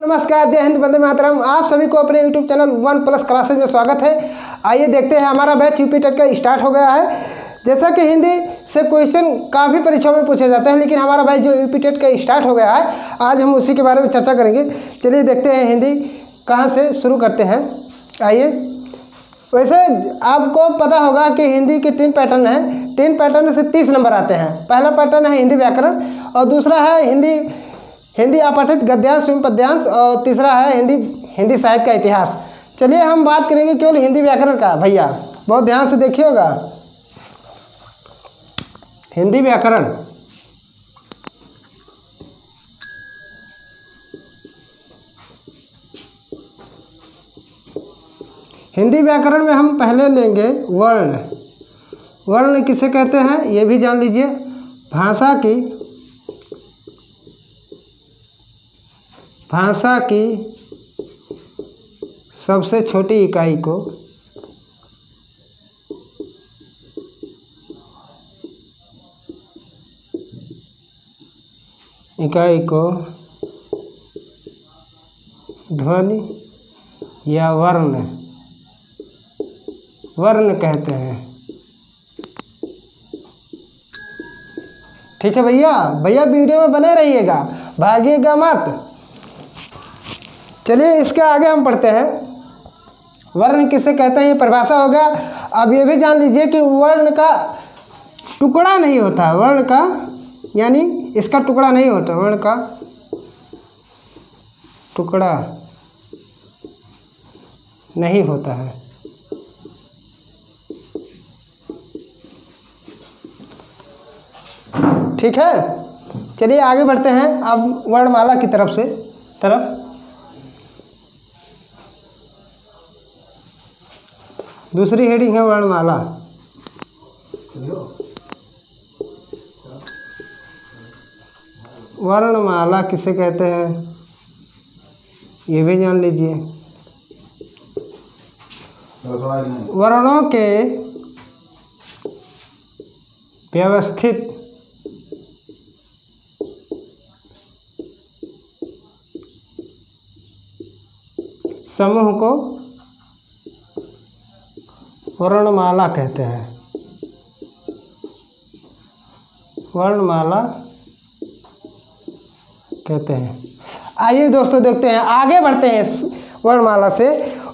नमस्कार, जय हिंद, वंदे मातरम। आप सभी को अपने YouTube channel one plus classes में स्वागत है। आइए देखते हैं, हमारा बैच यूपी टेट का स्टार्ट हो गया है। जैसा कि हिंदी से क्वेश्चन काफ़ी परीक्षाओं में पूछे जाते हैं, लेकिन हमारा बैच जो यूपी टेट का स्टार्ट हो गया है, आज हम उसी के बारे में चर्चा करेंगे। चलिए देखते हैं हिंदी कहाँ से शुरू करते हैं। आइए, वैसे आपको पता होगा कि हिंदी के 3 पैटर्न हैं। 3 पैटर्न से 30 नंबर आते हैं। पहला पैटर्न है हिंदी व्याकरण, और दूसरा है हिंदी अपठित गद्यांश एवं पद्यांश, और तीसरा है हिंदी साहित्य का इतिहास। चलिए हम बात करेंगे केवल हिंदी व्याकरण का। भैया बहुत ध्यान से देखिएगा। हिंदी व्याकरण, हिंदी व्याकरण में हम पहले लेंगे वर्ण। वर्ण किसे कहते हैं ये भी जान लीजिए। भाषा की सबसे छोटी इकाई को ध्वनि या वर्ण कहते हैं। ठीक है भैया वीडियो में बने रहिएगा, भागिएगा मत। चलिए इसके आगे हम पढ़ते हैं। वर्ण किसे कहते हैं ये परिभाषा हो गया। अब ये भी जान लीजिए कि वर्ण का टुकड़ा नहीं होता। वर्ण का यानी इसका टुकड़ा नहीं होता। वर्ण का टुकड़ा नहीं होता है। ठीक है, चलिए आगे बढ़ते हैं अब वर्णमाला की तरफ। दूसरी हेडिंग है वर्णमाला। वर्णमाला किसे कहते हैं ये भी जान लीजिए। वर्णों के व्यवस्थित समूह को वर्णमाला कहते हैं। वर्णमाला कहते हैं। आइए दोस्तों देखते हैं, आगे बढ़ते हैं इस वर्णमाला से।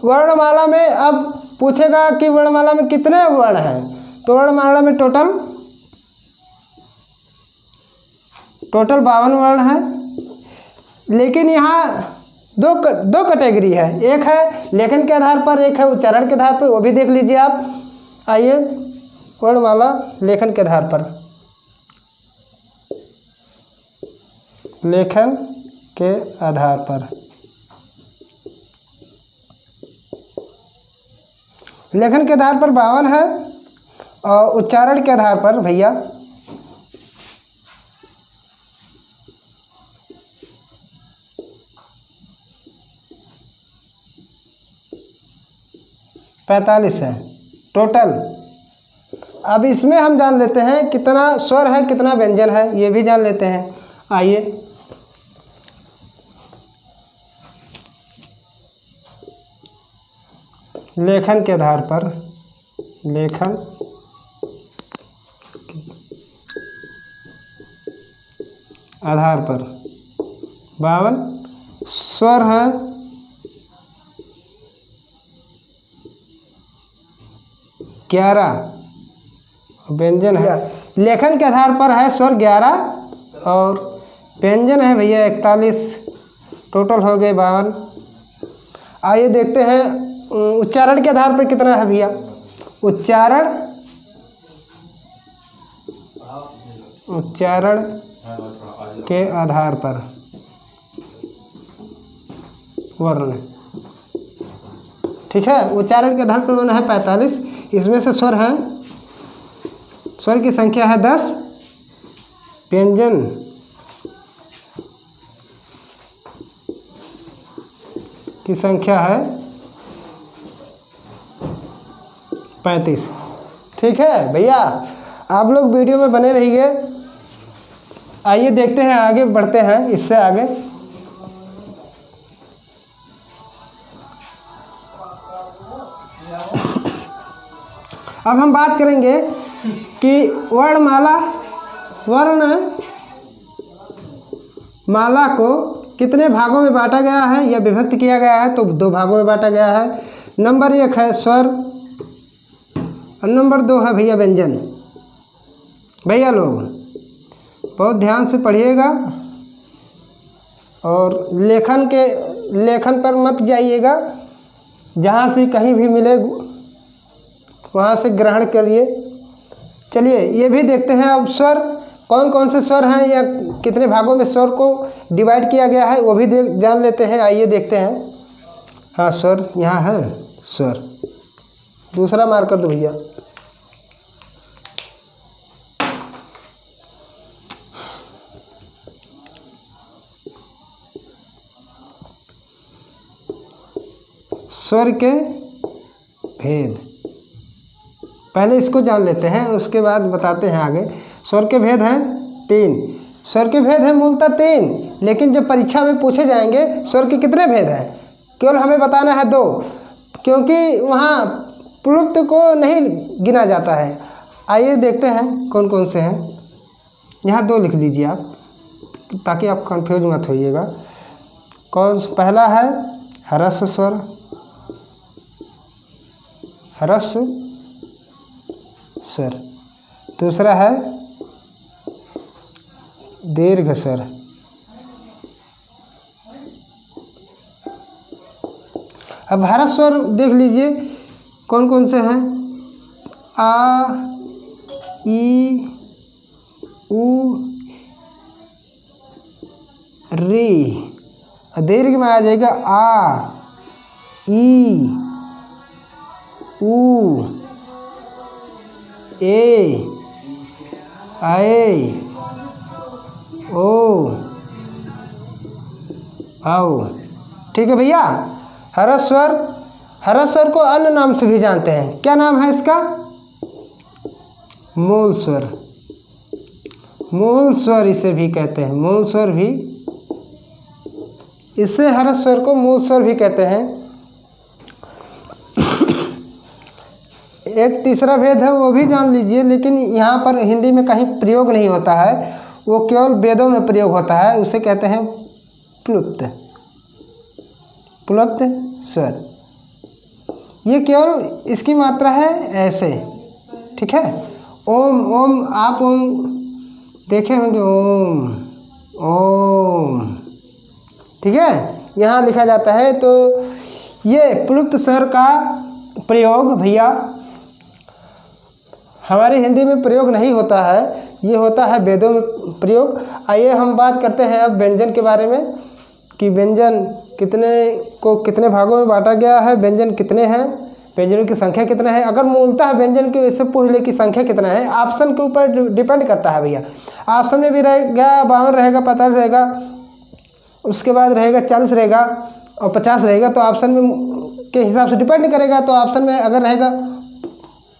वर्णमाला में अब पूछेगा कि वर्णमाला में कितने वर्ण हैं, तो वर्णमाला में टोटल 52 वर्ण हैं। लेकिन यहाँ दो कैटेगरी है। एक है लेखन के आधार पर, एक है उच्चारण के आधार पर, वो भी देख लीजिए आप। आइए, वर्णमाला लेखन के आधार पर। लेखन के आधार पर, लेखन के आधार पर 52 है, और उच्चारण के आधार पर भैया 45 है टोटल। अब इसमें हम जान लेते हैं कितना स्वर है, कितना व्यंजन है, ये भी जान लेते हैं। आइए, लेखन के आधार पर, लेखन आधार पर 52 स्वर है, 11 व्यंजन है। लेखन के आधार पर है स्वर 11 और व्यंजन है भैया 41। टोटल हो गए 52। आइए देखते हैं उच्चारण के आधार पर कितना है भैया। उच्चारण के आधार पर वर्ण, ठीक है, उच्चारण के आधार पर वर्ण है 45। इसमें से स्वर है, स्वर की संख्या है 10, व्यंजन की संख्या है 35। ठीक है भैया, आप लोग वीडियो में बने रहिए। आइए देखते हैं, आगे बढ़ते हैं इससे आगे। अब हम बात करेंगे कि वर्णमाला को कितने भागों में बांटा गया है या विभक्त किया गया है, तो 2 भागों में बांटा गया है। नंबर 1 है स्वर और नंबर 2 है भैया व्यंजन। भैया लोग बहुत ध्यान से पढ़िएगा और लेखन पर मत जाइएगा, जहाँ से कहीं भी मिले वहाँ से ग्रहण करिए। चलिए ये भी देखते हैं अब स्वर कौन कौन से स्वर हैं या कितने भागों में स्वर को डिवाइड किया गया है, वो भी जान लेते हैं। आइए देखते हैं। हाँ स्वर यहाँ है, स्वर दूसरा मार्क कर दो भैया। स्वर के भेद पहले इसको जान लेते हैं, उसके बाद बताते हैं आगे। स्वर के भेद हैं 3। स्वर के भेद हैं मूलतः 3, लेकिन जब परीक्षा में पूछे जाएंगे स्वर के कितने भेद हैं, केवल हमें बताना है 2, क्योंकि वहाँ प्लुप्त को नहीं गिना जाता है। आइए देखते हैं कौन कौन से हैं। यहाँ 2 लिख लीजिए आप, ताकि आप कंफ्यूज मत होइएगा। पहला है ह्रस्व स्वर, ह्रस्व स्वर। दूसरा है दीर्घ स्वर। अब ह्रस्व स्वर देख लीजिए कौन कौन से हैं। आ, ई, उ, री। दीर्घ में आ जाएगा आ, ई, उ, ए, आए, ओ, आओ। ठीक है भैया। ह्रस्व स्वर को अन्य नाम से भी जानते हैं। क्या नाम है इसका? मूल स्वर। मूल स्वर इसे भी कहते हैं, मूल स्वर भी। इसे ह्रस्व स्वर को मूल स्वर भी कहते हैं। एक तीसरा भेद है, वो भी जान लीजिए, लेकिन यहाँ पर हिंदी में कहीं प्रयोग नहीं होता है, वो केवल वेदों में प्रयोग होता है। उसे कहते हैं प्लुप्त स्वर। ये केवल इसकी मात्रा है ऐसे। ठीक है। ओम आप ओम देखे होंगे, ओम। ठीक है, यहाँ लिखा जाता है। तो ये प्लुप्त स्वर का प्रयोग भैया हमारे हिंदी में प्रयोग नहीं होता है, ये होता है वेदों में प्रयोग। आइए हम बात करते हैं अब व्यंजन के बारे में कि व्यंजन कितने भागों में बांटा गया है, व्यंजन कितने हैं, व्यंजनों की संख्या कितना है। अगर मूलतः व्यंजन के वैसे पूछ ले कि संख्या कितना है, ऑप्शन के ऊपर डिपेंड करता है भैया। ऑप्शन में भी रहेगा 52 रहेगा, 45 रहेगा, उसके बाद रहेगा 40 रहेगा और 50 रहेगा। तो ऑप्शन में के हिसाब से डिपेंड करेगा। तो ऑप्शन में अगर रहेगा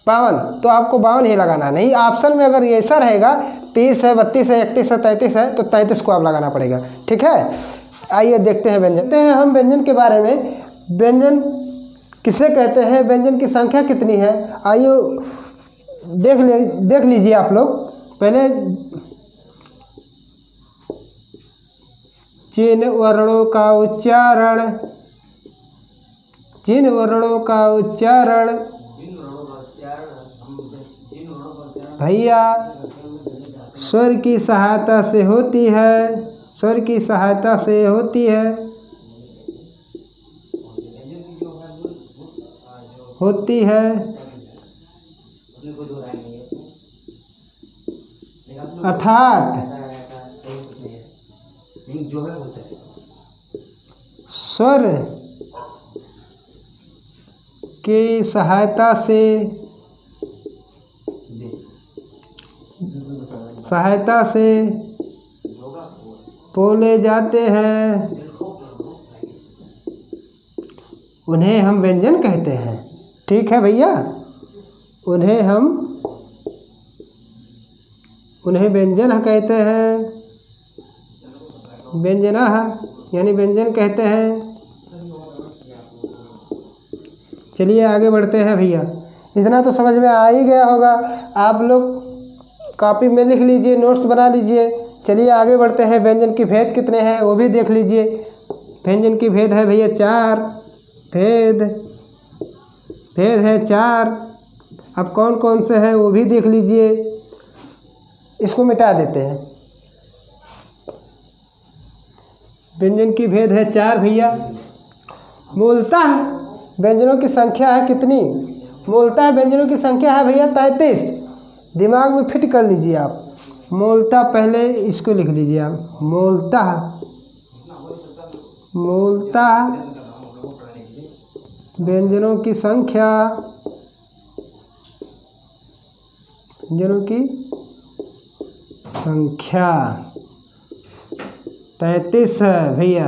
52 तो आपको 52 ही लगाना है। नहीं, ऑप्शन में अगर ऐसा रहेगा 30 है, 32 है, 31 है, 33 है, तो 33 को आप लगाना पड़ेगा। ठीक है। आइए देखते हैं व्यंजन। देखते हैं हम व्यंजन के बारे में। व्यंजन किसे कहते हैं, व्यंजन की संख्या कितनी है, आइए देख लीजिए आप लोग। पहले जिन वर्णों का उच्चारण भैया स्वर की सहायता से होती है, स्वर की सहायता से होती है, अर्थात स्वर की सहायता से बोले जाते हैं, उन्हें हम व्यंजन कहते हैं। ठीक है भैया, उन्हें व्यंजन कहते हैं, व्यंजना यानी व्यंजन कहते हैं। चलिए आगे बढ़ते हैं भैया। इतना तो समझ में आ ही गया होगा। आप लोग कॉपी में लिख लीजिए, नोट्स बना लीजिए। चलिए आगे बढ़ते हैं। व्यंजन की भेद कितने हैं वो भी देख लीजिए। व्यंजन की भेद है भैया 4। भेद है 4। अब कौन कौन से हैं वो भी देख लीजिए। इसको मिटा देते हैं। व्यंजन की भेद है 4 भैया। मूलतः व्यंजनों की संख्या है कितनी? मूलतः व्यंजनों की संख्या है भैया 33। दिमाग में फिट कर लीजिए आप। मूलतः पहले इसको लिख लीजिए आप। मूलतः व्यंजनों की संख्या 33 है भैया।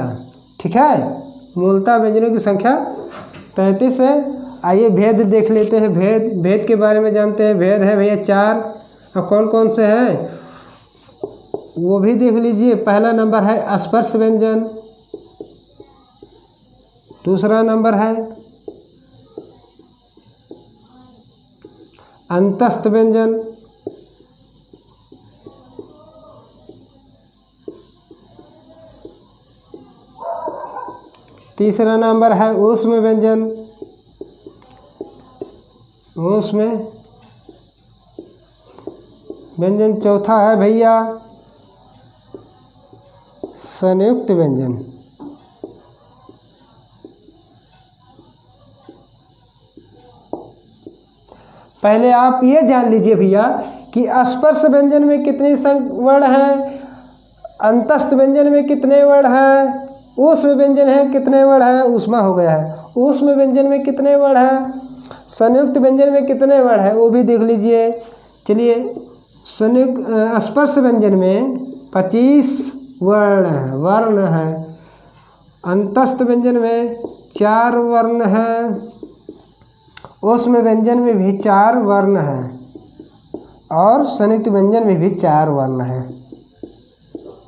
ठीक है, मूलतः व्यंजनों की संख्या 33 है। आइए भेद देख लेते हैं। भेद के बारे में जानते हैं। भेद है भैया 4। अब कौन कौन से हैं वो भी देख लीजिए। पहला नंबर है स्पर्श व्यंजन। दूसरा नंबर है अंतस्थ व्यंजन। तीसरा नंबर है ऊष्म व्यंजन। ऊष्म व्यंजन। चौथा है भैया संयुक्त व्यंजन। पहले आप ये जान लीजिए भैया कि स्पर्श व्यंजन में कितने वर्ण हैं, अंतस्थ व्यंजन में कितने वर्ण हैं, ऊष्म व्यंजन है कितने वर्ण हैं, ऊष्मा हो गया है। ऊष्म व्यंजन में कितने वर्ण हैं, संयुक्त व्यंजन में कितने वर्ण हैं वो भी देख लीजिए। चलिए स्पर्श व्यंजन में 25 वर्ण है। अंतस्थ व्यंजन में 4 वर्ण हैं। ऊष्म व्यंजन में भी 4 वर्ण हैं और संयुक्त व्यंजन में भी 4 वर्ण हैं।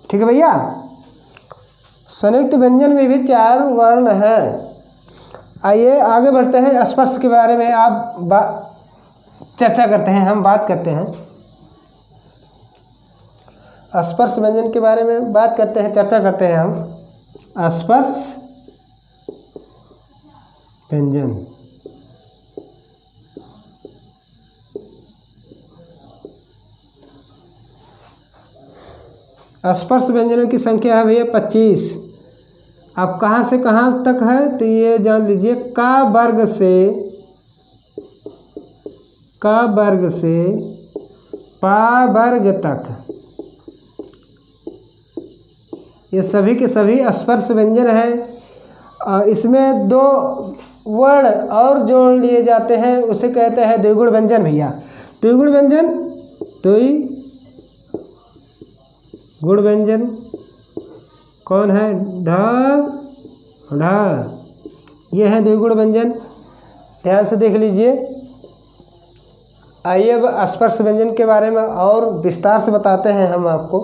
ठीक है भैया, संयुक्त व्यंजन में भी 4 वर्ण हैं। आइए आगे बढ़ते हैं। स्पर्श के बारे में आप चर्चा करते हैं, हम बात करते हैं। स्पर्श व्यंजन के बारे में बात करते हैं, चर्चा करते हैं हम। स्पर्श व्यंजन। स्पर्श व्यंजनों की संख्या है भैया 25। अब कहाँ से कहाँ तक है तो ये जान लीजिए। का वर्ग से पा वर्ग तक ये सभी के सभी स्पर्श व्यंजन हैं। इसमें 2 वर्ण और जोड़ लिए जाते हैं, उसे कहते हैं द्विगुण व्यंजन भैया। द्विगुण व्यंजन, गुण व्यंजन कौन है? ढ। ये है द्विगुण व्यंजन। ध्यान से देख लीजिए। आइए अब स्पर्श व्यंजन के बारे में और विस्तार से बताते हैं हम आपको।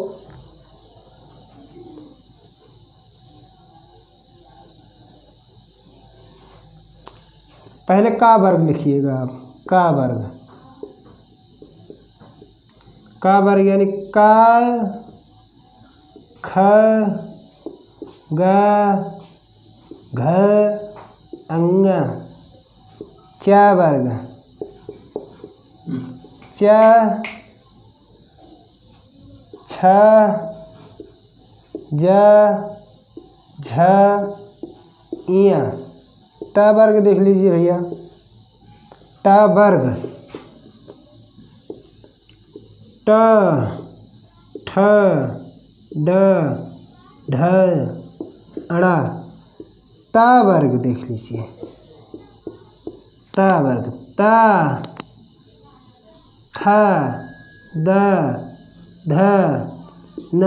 पहले का वर्ग लिखिएगा आप। का वर्ग यानी का, ख, ग, घ, अंग। च वर्ग, च, छ, ज, झ, इया। ट वर्ग देख लीजिए भैया। ट वर्ग, ट, ठ, ड, ढ, अड़ा। ता वर्ग देख लीजिए। ता वर्ग, ता, थ, द, ध, न।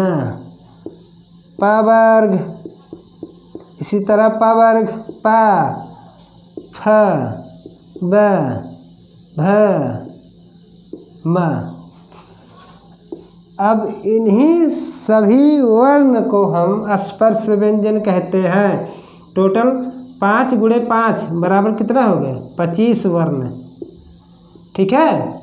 पा वर्ग, इसी तरह पा वर्ग, पा, फ, ब, भ, म। अब इन्हीं सभी वर्ण को हम स्पर्श व्यंजन कहते हैं। टोटल 5 × 5 बराबर कितना हो गया? 25 वर्ण। ठीक है।